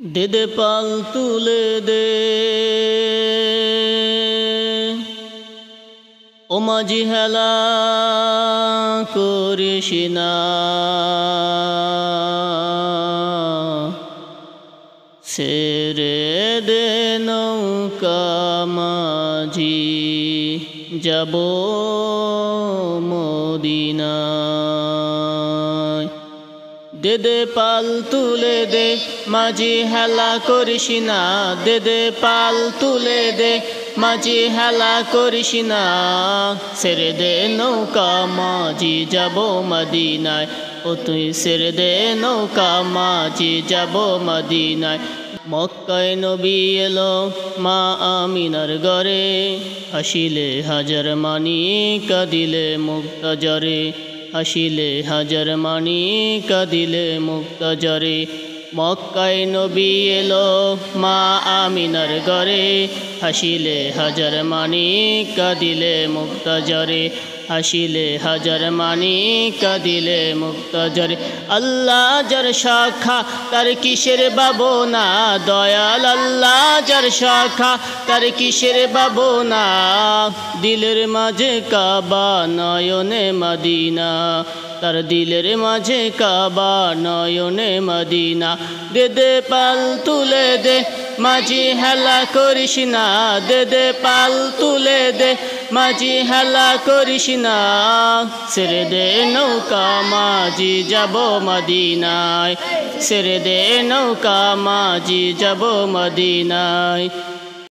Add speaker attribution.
Speaker 1: দে দে পাল তুলে দে ও মাঝি হেলা করিস না, ছেড়ে দে নৌকা মাঝি যাব মদিনায়। দে দে পাল তুলে দে মাঝি হেলা করিস না, দে দে পাল তুলে দে মাঝি হেলা করিস না, ছেড়ে দে নৌকা মাঝি যাব মদিনায়। ও তুই ছেড়ে দে নৌকা মাঝি যাব মদিনায়। মক্কায় নবী এলো মা আমিনার ঘরে, হাসিলে হাজার মানি কাঁদিলে মুক্তাজরে, হাসিলে হাজার মানি কাঁদিলে মুক্তাজরে। মক্কায় নবী এলো মা আমিনার ঘরে, হাসিলে হাজার মানি কাঁদিলে মুক্তাজরে, হাসিলে হাজার মানি কাঁদিলে মুক্তাজরে। আল্লাহ যার শাখা তার কিসের ভাবনা, দয়াল আল্লাহ যার শাখা তার কিসের ভাবনা, দিলের মাঝে কাবা নয়নে মদিনা, তার দিলের মাঝে কাবা নয়নে মদিনা। দে দে পাল তুলে দে মাঝি হেলা করিস না, দে দে পাল তুলে দে মাঝি হেলা করিস না, ছেড়ে দে নৌকা মাঝি যাব মদিনায়, ছেড়ে দে নৌকা মাঝি যাব মদিনায়।